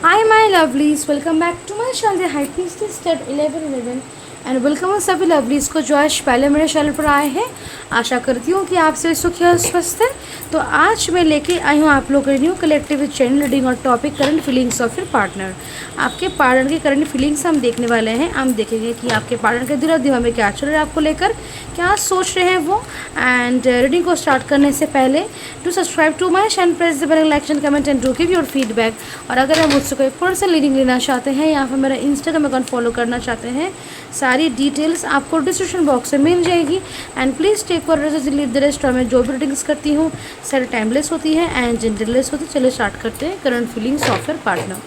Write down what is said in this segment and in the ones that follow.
Hi my lovelies, welcome back to my channel The High Priestess Stud 1111 and welcome सभी lovelies को जो आज पहले मेरे चैनल पर आए हैं। आशा करती हूँ कि आप सभी सुखी और स्वस्थ हैं। तो आज मैं लेके आई हूँ आप लोगों के न्यू कलेक्टिव चैनल रीडिंग और topic current feelings of your partner. आपके पार्टनर की करंट फीलिंग्स हम देखने वाले हैं। हम देखेंगे कि आपके पार्टनर के दिल और दिमाग में क्या चल रहा है, आपको लेकर क्या सोच रहे हैं वो। एंड रीडिंग को स्टार्ट करने से पहले to subscribe to my channel, press the bell icon, comment and do give your feedback. और अगर आप मुझसे कोई पर्सनल रीडिंग लेना चाहते हैं या फिर मेरा इंस्टाग्राम अकाउंट फॉलो करना चाहते हैं, सारी डिटेल्स आपको डिस्क्रिप्शन बॉक्स में मिल जाएगी। And please take for leave the rest. और मैं जो भी रीडिंग्स करती हूँ सारी टाइमलेस होती है एंड जेंडरलेस होती है। चलिए स्टार्ट करते हैं। Current feelings of your partner.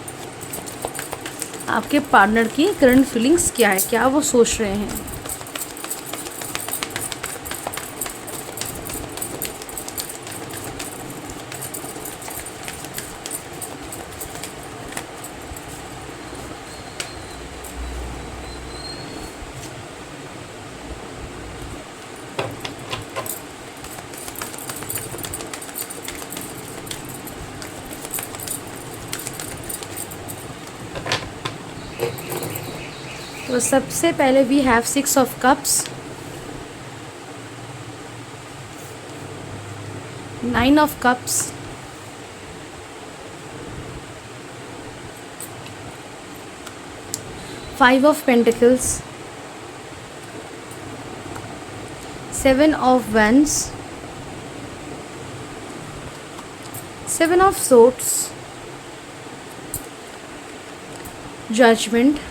आपके पार्टनर की करंट फीलिंग्स क्या है, क्या वो सोच रहे हैं। तो सबसे पहले we have 6 of cups, 9 of cups, 5 of pentacles, 7 of wands, 7 of swords, judgment,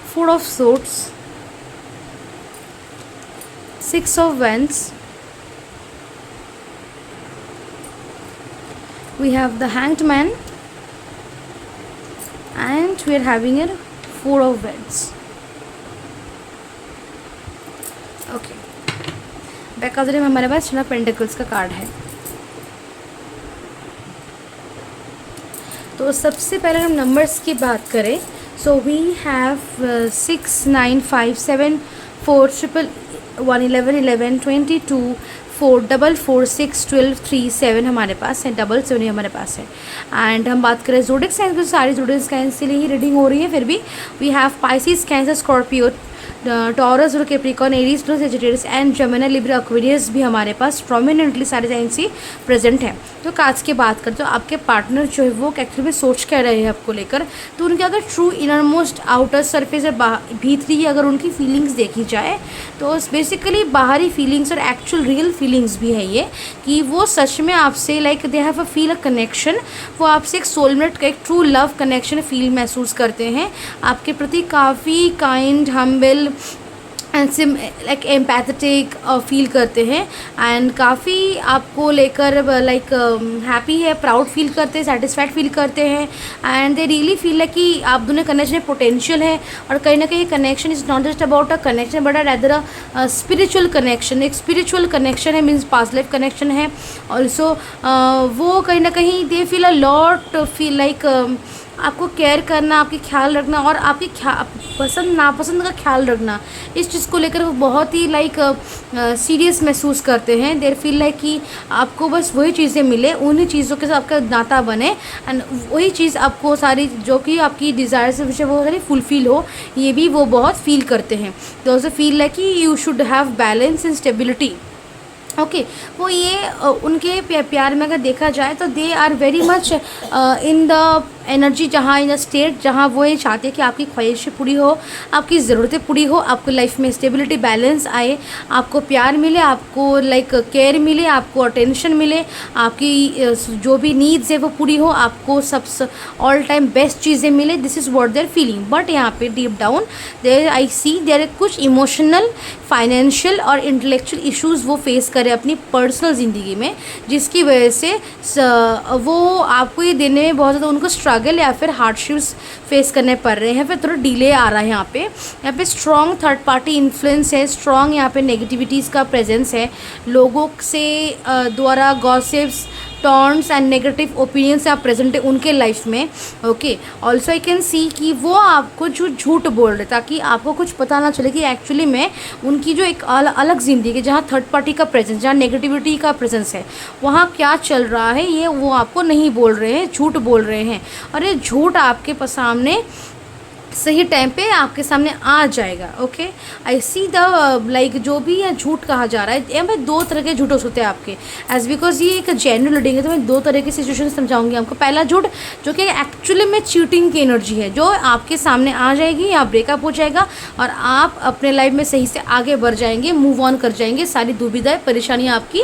4 of swords, 6 of wands. We have the hanged man and we are having a 4 of wands. Okay, back of the deck हमारे पास चला pentacles का card है। तो सबसे पहले हम numbers की बात करें। सो वी हैव 6 9 5 7 4 ट्रिपल 1 11 11 22 4 4 4 6 12 3 7 हमारे पास है, 7 7 हमारे पास है। एंड हम बात करें जोडिक साइंस की, सारी जोडिक साइंस के लिए ही रीडिंग हो रही है। फिर भी we have Pisces, Cancer, Scorpio, Taurus और Capricorn, Aries, Sagittarius and Gemini, Libra, Aquarius भी हमारे पास प्रोमिनेंटली सारे साइंस ही प्रेजेंट हैं। तो काज की बात करते तो आपके पार्टनर जो है वो एक्चुअली में सोच क्या रहे हैं आपको लेकर। तो उनके अगर true inner most outer surface और भीतरी अगर उनकी फीलिंग्स देखी जाए तो बेसिकली बाहरी फीलिंग्स और एक्चुअल रियल फीलिंग्स भी है ये, कि वो सच में आपसे like they have a feel a connection. वो आपसे एक सोलमेट का एक ट्रू लव कनेक्शन फील महसूस करते हैं। आपके प्रति काफ़ी kind, humble and like empathetic feel करते हैं। एंड काफ़ी आपको लेकर लाइक हैप्पी है, प्राउड फील करते हैं, सेटिस्फाइड फील करते हैं। And they really feel like कि आप दोनों कनेक्शन में पोटेंशियल है। और कहीं ना कहीं connection is not just about a connection but rather a spiritual connection. एक स्पिरिचुअल कनेक्शन है, मीन्स पास्ट लाइफ कनेक्शन है। ऑल्सो वो कहीं ना कहीं they feel a lot, feel like आपको केयर करना, आपकी ख्याल रखना और आपकी पसंद नापसंद का ख्याल रखना, इस चीज़ को लेकर वो बहुत ही लाइक सीरियस महसूस करते हैं। देर फील लाइक कि आपको बस वही चीज़ें मिले, उन्हीं चीज़ों के साथ आपका नाता बने एंड वही चीज़ आपको सारी जो कि आपकी डिज़ायर्स विषय वो सारी फुलफिल हो, ये भी वो बहुत फील करते हैं। दे ऑल्सो फील लाइक कि you should have balance and stability. Okay वो ये उनके प्यार में अगर देखा जाए तो they are very much in the energy, जहाँ इन द स्टेट जहाँ वो ये चाहते हैं कि आपकी ख्वाहिशें पूरी हो, आपकी ज़रूरतें पूरी हो, आपको लाइफ में स्टेबिलिटी, बैलेंस आए, आपको प्यार मिले, आपको लाइक केयर मिले, आपको अटेंशन मिले, आपकी जो भी नीड्स है वो पूरी हो, आपको सब ऑल टाइम बेस्ट चीज़ें मिले। This is what their feeling. But यहाँ पे deep down there I see there कुछ इमोशनल, फाइनेंशियल और इंटेलेक्चुअल इश्यूज़ वो फेस करें अपनी पर्सनल ज़िंदगी में, जिसकी वजह से वो आपको ये देने में बहुत ज़्यादा उनको स्ट्रगल या फिर हार्डशिप्स फेस करने पड़ रहे हैं, फिर थोड़ा डिले आ रहा है। यहाँ पे स्ट्रॉन्ग थर्ड पार्टी इन्फ्लुएंस है, स्ट्रॉन्ग यहाँ पे नेगेटिविटीज़ का प्रेजेंस है, लोगों से द्वारा gossips, taunts and negative opinions आप प्रेजेंट है उनके लाइफ में। Okay, also I can see कि वो आपको जो झूठ बोल रहे ताकि आपको कुछ पता ना चले कि एक्चुअली में उनकी जो एक अलग ज़िंदगी जहाँ थर्ड पार्टी का प्रेजेंस, जहाँ नेगेटिविटी का प्रेजेंस है, वहाँ क्या चल रहा है ये वो आपको नहीं बोल रहे हैं, झूठ बोल रहे हैं। और ये झूठ आपके सामने सही टाइम पे आपके सामने आ जाएगा। Okay, I see the like जो भी है झूठ कहा जा रहा है, ये मैं दो तरह के झूठ हो सकते हैं आपके, एज बिकॉज ये एक जनरल रीडिंग है तो मैं दो तरह की सिचुएशन समझाऊंगी आपको। पहला झूठ जो कि एक्चुअली में चीटिंग की एनर्जी है, जो आपके सामने आ जाएगी, या ब्रेकअप हो जाएगा और आप अपने लाइफ में सही से आगे बढ़ जाएंगे, मूव ऑन कर जाएंगे, सारी दुविधाएं परेशानियाँ आपकी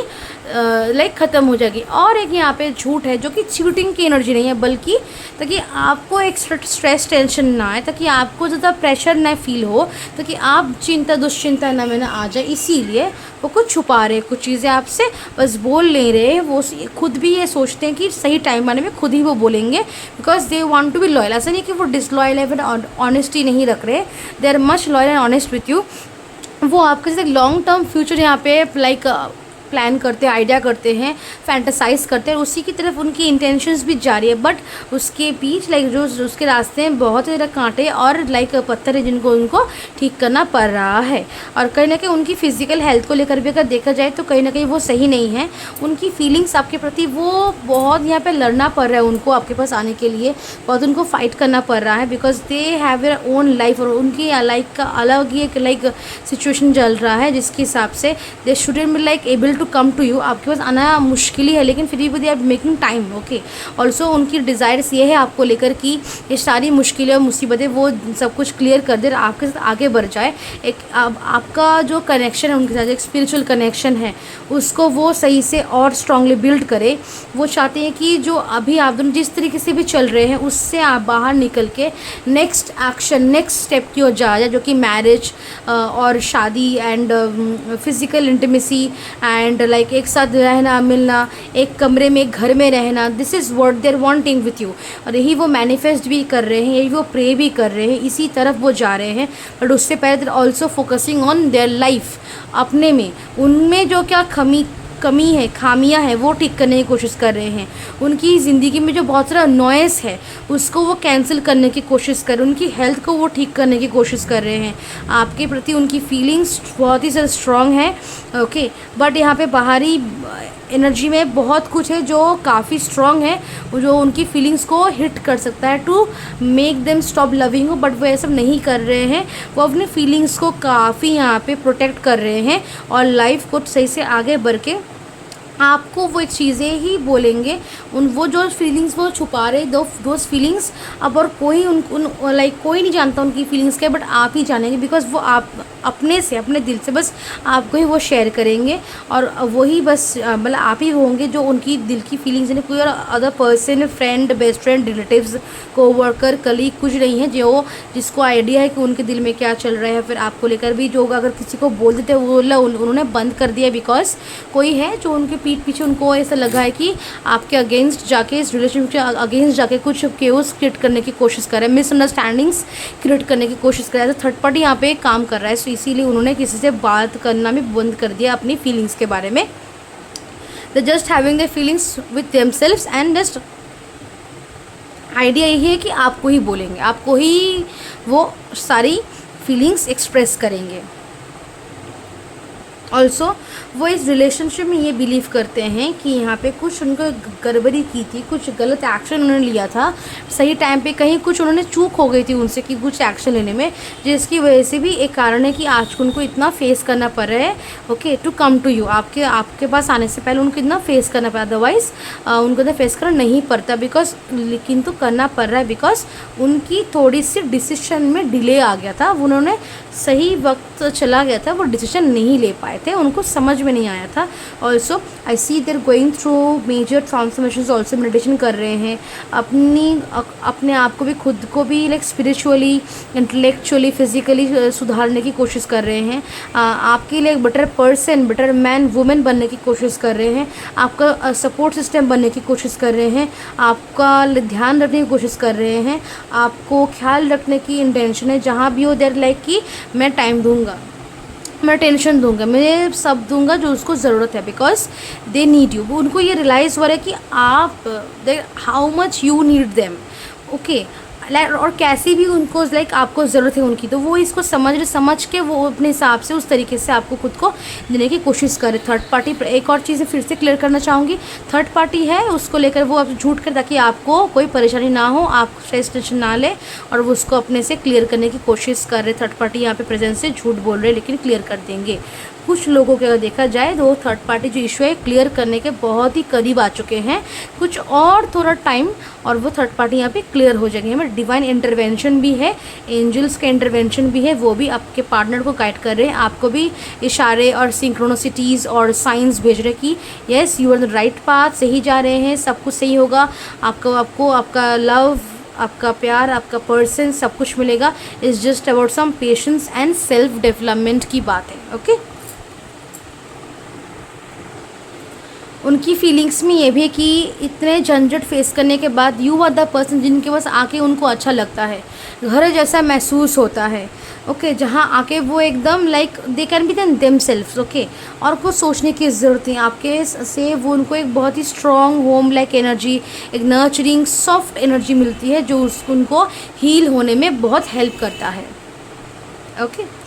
लाइक ख़त्म हो जाएगी। और एक यहाँ पे झूठ है जो कि चीटिंग की एनर्जी नहीं है, बल्कि ताकि आपको एक स्ट्रेस टेंशन ना आए, ताकि आपको ज़्यादा प्रेशर ना फील हो, ताकि आप चिंता दुश्चिंता ना में ना आ जाए, इसीलिए वो कुछ छुपा रहे, कुछ चीज़ें आपसे बस बोल नहीं रहे। वो खुद भी ये सोचते हैं कि सही टाइम आने में खुद ही वो बोलेंगे, because they want to be loyal. ऐसा नहीं कि वो डिसलॉयल है, फिर ऑनेस्टी नहीं रख रहे, they are much loyal and honest with you. वो आपके साथ लॉन्ग टर्म फ्यूचर यहाँ पे लाइक प्लान करते हैं, आइडिया करते हैं, फैंटेसाइज करते हैं, उसी की तरफ उनकी इंटेंशंस भी जारी है। बट उसके बीच लाइक जो उसके रास्ते में बहुत ज़्यादा कांटे और लाइक पत्थर है जिनको उनको ठीक करना पड़ रहा है। और कहीं ना कहीं उनकी फ़िज़िकल हेल्थ को लेकर भी अगर देखा जाए तो कहीं ना कहीं वो सही नहीं है। उनकी फीलिंग्स आपके प्रति वो बहुत यहाँ पे लड़ना पड़ रहा है उनको, आपके पास आने के लिए बहुत उनको फाइट करना पड़ रहा है, because they have their own life और उनकी लाइफ का अलग ही एक लाइक सिचुएशन चल रहा है, जिसके हिसाब से they shouldn't be like able to come to you. आपके पास आना मुश्किल ही है, लेकिन फिर भी they are making time. Okay, also उनकी डिज़ायर्स ये है आपको लेकर कि ये सारी मुश्किलें और मुसीबतें वो सब कुछ क्लियर कर दे, आपके साथ आगे बढ़ जाए। एक आपका जो कनेक्शन है उनके साथ, एक स्पिरिचुअल कनेक्शन है, उसको वो सही से और स्ट्रांगली बिल्ड करे। वो चाहते हैं कि जो अभी आप दोनों जिस तरीके से भी चल रहे हैं उससे आप बाहर निकल के नेक्स्ट एक्शन, नेक्स्ट स्टेप की ओर जाए, जो कि मैरिज और शादी and physical intimacy and like एक साथ रहना मिलना, एक कमरे में एक घर में रहना। This is what they are wanting with you. और यही वो मैनिफेस्ट भी कर रहे हैं, यही वो प्रे भी कर रहे हैं, इसी तरफ वो जा रहे हैं। बट उससे पहले they are also focusing on their life, अपने में उनमें जो क्या कमी है, खामियां हैं, वो ठीक करने की कोशिश कर रहे हैं। उनकी ज़िंदगी में जो बहुत सारा नॉइस है उसको वो कैंसिल करने की कोशिश कर रहे हैं, उनकी हेल्थ को वो ठीक करने की कोशिश कर रहे हैं। आपके प्रति उनकी फीलिंग्स बहुत ही ज़्यादा स्ट्रॉन्ग है। ओके, बट यहाँ पे बाहरी एनर्जी में बहुत कुछ है जो काफ़ी स्ट्रॉन्ग है, जो उनकी फीलिंग्स को हिट कर सकता है to make them stop loving हो। बट वो ये सब नहीं कर रहे हैं, वो अपने फीलिंग्स को काफ़ी यहाँ पे प्रोटेक्ट कर रहे हैं और लाइफ को सही से आगे बढ़ के आपको वो एक चीज़ें ही बोलेंगे। वो जो फीलिंग्स वो छुपा रहे दोज फीलिंग्स, अब और कोई उन लाइक कोई नहीं जानता उनकी फीलिंग्स क्या, बट आप ही जानेंगे, बिकॉज वो आप अपने से अपने दिल से बस आपको ही वो शेयर करेंगे। और वही बस मतलब आप ही होंगे जो उनकी दिल की फीलिंग्स, यानी कोई और other person, friend, best friend, relatives, co-worker, colleague कुछ नहीं है जो जिसको आइडिया है कि उनके दिल में क्या चल रहा है। फिर आपको लेकर भी जो अगर किसी को बोल देते हैं वो उन्होंने बंद कर दिया, बिकॉज कोई है जो उनके पीठ पीछे उनको ऐसा लगा है कि आपके अगेंस्ट जाके, इस रिलेशनशिप के अगेंस्ट जाके कुछ केओस क्रिएट करने की कोशिश कर रहे हैं, मिसअंडरस्टैंडिंग्स क्रिएट करने की कोशिश कर रहा है। तो थर्ड पार्टी यहाँ पे काम कर रहा है, सो इसीलिए उन्होंने किसी से बात करना भी बंद कर दिया अपनी फीलिंग्स के बारे में। They just having their feelings with themselves and just idea यही है कि आपको ही बोलेंगे, आपको ही वो सारी फीलिंग्स एक्सप्रेस करेंगे। ऑल्सो वो इस रिलेशनशिप में ये बिलीव करते हैं कि यहाँ पे कुछ उनको गड़बड़ी की थी, कुछ गलत एक्शन उन्होंने लिया था सही टाइम पे, कहीं कुछ उन्होंने चूक हो गई थी उनसे कि कुछ एक्शन लेने में, जिसकी वजह से भी एक कारण है कि आज उनको इतना फेस करना पड़ रहा है। Okay, to come to you, आपके पास आने से पहले उनको इतना फेस करना पड़ा, अदरवाइज़ उनको इतना फेस करना नहीं पड़ता, बिकॉज लेकिन तो करना पड़ रहा है बिकॉज उनकी थोड़ी सी डिसीजन में डिले आ गया था। उन्होंने सही वक्त चला गया था, वो डिसीजन नहीं ले पाए थे, उनको समझ में नहीं आया था। Also I see they're going through major transformation, also meditation कर रहे हैं, अपने आप को भी, खुद को भी लाइक स्पिरिचुअली, इंटेलेक्चुअली, फिजिकली सुधारने की कोशिश कर रहे हैं। आपके लिए एक better person, better man, women बनने की कोशिश कर रहे हैं, आपका सपोर्ट सिस्टम बनने की कोशिश कर रहे हैं, आपका ध्यान रखने की कोशिश कर रहे हैं, आपको ख्याल रखने की इंटेंशन है। जहाँ भी हो देर लाइक कि मैं टाइम दूंगा, मैं टेंशन दूंगा, मैं सब दूंगा जो उसको ज़रूरत है, बिकॉज दे नीड यू। उनको ये रियलाइज़ हो रहा है कि आप how much you need them, okay. और कैसी भी उनको लाइक आपको ज़रूरत है उनकी, तो वो इसको समझ के वो अपने हिसाब से उस तरीके से आपको खुद को देने की कोशिश करे। थर्ड पार्टी, एक और चीज़ फिर से क्लियर करना चाहूँगी, थर्ड पार्टी है उसको लेकर वो आप झूठ कर, ताकि आपको कोई परेशानी ना हो, आप स्ट्रेस टेंशन ना ले, और वो उसको अपने से क्लियर करने की कोशिश कर रहे। थर्ड पार्टी यहाँ पे प्रेजेंस से झूठ बोल रहे, लेकिन क्लियर कर देंगे। कुछ लोगों के अगर देखा जाए तो वो थर्ड पार्टी जो इशू है क्लियर करने के बहुत ही करीब आ चुके हैं, कुछ और थोड़ा टाइम और वो थर्ड पार्टी यहाँ पे क्लियर हो जाएंगे। हमें डिवाइन इंटरवेंशन भी है, एंजल्स का इंटरवेंशन भी है, वो भी आपके पार्टनर को गाइड कर रहे हैं, आपको भी इशारे और सिंक्रोनिसिटीज़ और साइंस भेज रहे कि yes you are the right path, सही जा रहे हैं, सब कुछ सही होगा, आपको आपका लव, आपका प्यार, आपका पर्सन, सब कुछ मिलेगा। It's just about some patience and self development की बात है, ओके। उनकी फीलिंग्स में ये भी है कि इतने झंझट फेस करने के बाद यू आर द पर्सन जिनके पास आके उनको अच्छा लगता है, घर जैसा महसूस होता है, ओके। जहाँ आके वो एकदम like they can be them self, okay. और कुछ सोचने की ज़रूरत नहीं आपके से, वो उनको एक बहुत ही स्ट्रॉन्ग होम लाइक एनर्जी, एक नर्चरिंग सॉफ्ट एनर्जी मिलती है, जो उनको हील होने में बहुत हेल्प करता है, ओके।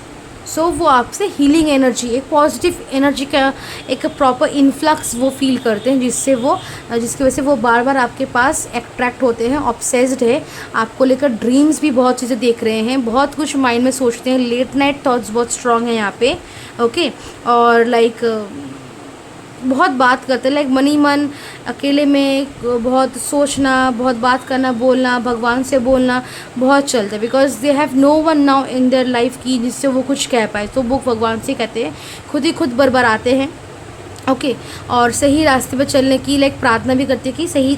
सो वो आपसे हीलिंग एनर्जी, एक पॉजिटिव एनर्जी का एक प्रॉपर इन्फ्लक्स वो फील करते हैं, जिसकी वजह से वो बार बार आपके पास अट्रैक्ट होते हैं, ऑब्सेस्ड है आपको लेकर, ड्रीम्स भी बहुत चीज़ें देख रहे हैं, बहुत कुछ माइंड में सोचते हैं, लेट नाइट थॉट्स बहुत स्ट्रॉन्ग है यहाँ पे, ओके। और लाइक बहुत बात करते हैं, लाइक मन अकेले में बहुत सोचना, बहुत बात करना, बोलना, भगवान से बोलना बहुत चलता है, because they have no one now in their life की जिससे वो कुछ कह पाए, तो वो भगवान से कहते हैं, खुद ही खुद बरबराते हैं, ओके। और सही रास्ते पर चलने की लाइक प्रार्थना भी करते हैं कि सही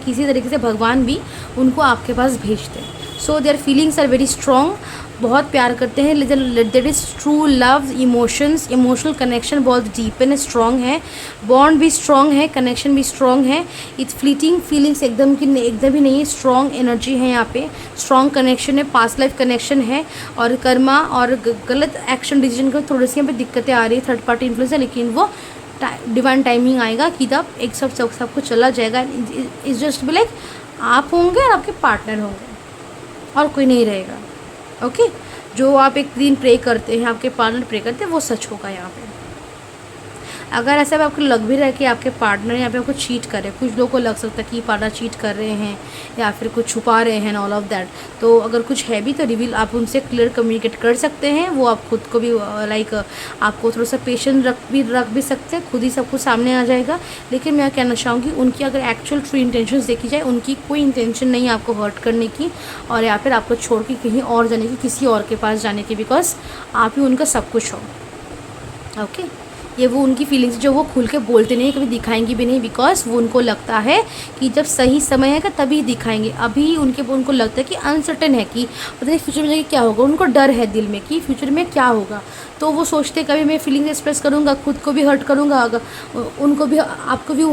किसी तरीके से भगवान भी उनको आपके पास भेजते हैं। So their feelings are very strong, बहुत प्यार करते हैं, there is true love, emotions, emotional connection बहुत डीप एंड स्ट्रॉन्ग है, बॉन्ड भी स्ट्रॉन्ग है, कनेक्शन भी स्ट्रॉन्ग है। इट्स फ्लीटिंग फीलिंग्स एकदम ही नहीं है, स्ट्रॉन्ग एनर्जी है यहाँ पे, स्ट्रॉन्ग कनेक्शन है, पास्ट लाइफ कनेक्शन है, और कर्मा और गलत एक्शन डिसीजन को थोड़ी सी यहाँ पे दिक्कतें आ रही है, थर्ड पार्टी इन्फ्लुएंस है, लेकिन वो डिवाइन टाइमिंग आएगा कि तब एक सब कुछ चला जाएगा। इट्स जस्ट बी लाइक आप होंगे और आपके पार्टनर होंगे और कोई नहीं रहेगा, ओके। जो आप एक दिन प्रे करते हैं, आपके पार्टनर प्रे करते हैं, वो सच होगा यहाँ पे। अगर ऐसा भी आपको लग भी रहा है कि आपके पार्टनर यहाँ पे आपको चीट कर रहे हैं, कुछ लोगों को लग सकता है कि पार्टनर चीट कर रहे हैं या फिर कुछ छुपा रहे हैं, ऑल ऑफ दैट, तो अगर कुछ है भी तो रिवील आप उनसे क्लियर कम्युनिकेट कर सकते हैं। वो आप खुद को भी लाइक आपको थोड़ा सा पेशेंस रख भी सकते हैं, खुद ही सब कुछ सामने आ जाएगा। लेकिन मैं कहना चाहूँगी उनकी अगर एक्चुअल ट्रू इंटेंशंस देखी जाए, उनकी कोई इंटेंशन नहीं है आपको हर्ट करने की और या फिर आपको छोड़ के कहीं और जाने की, किसी और के पास जाने की, बिकॉज आप ही उनका सब कुछ हो, ओके। ये वो उनकी फीलिंग्स जो वो खुल के बोलते नहीं, कभी दिखाएंगी भी नहीं, बिकॉज वो उनको लगता है कि जब सही समय है तभी दिखाएंगे। अभी उनको लगता है कि अनसर्टेन है कि पता नहीं फ्यूचर में जाके क्या होगा, उनको डर है दिल में कि फ्यूचर में क्या होगा, तो वो सोचते कभी मैं फीलिंग्स एक्सप्रेस करूँगा, खुद को भी हर्ट करूँगा, उनको भी, आपको भी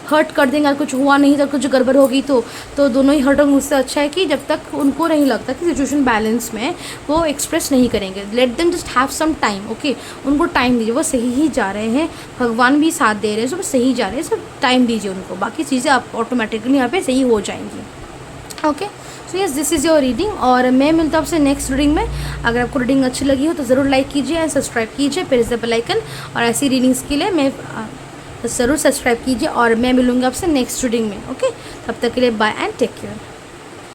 हर्ट कर देंगे, अगर कुछ हुआ नहीं तो कुछ गड़बड़ होगी तो दोनों ही हर्ट होंगे। उससे अच्छा है कि जब तक उनको नहीं लगता कि सिचुएशन बैलेंस में, वो एक्सप्रेस नहीं करेंगे। Let them just have some time, okay. उनको टाइम दीजिए, वो सही ही जा रहे हैं, भगवान भी साथ दे रहे हैं, सब सही जा रहे हैं, सब टाइम दीजिए उनको, बाकी चीज़ें आप ऑटोमेटिकली यहाँ पे सही हो जाएंगी, okay. So yes, this is your reading और मैं मिलता हूँ आपसे नेक्स्ट रीडिंग में। अगर आपको रीडिंग अच्छी लगी हो तो ज़रूर लाइक कीजिए एंड सब्सक्राइब कीजिए, प्रेस द बेल आइकन, और ऐसी रीडिंग्स के लिए मैं ज़रूर सब्सक्राइब कीजिए और मैं मिलूँगी आपसे नेक्स्ट रीडिंग में, ओके। तब तक के लिए बाय एंड टेक केयर।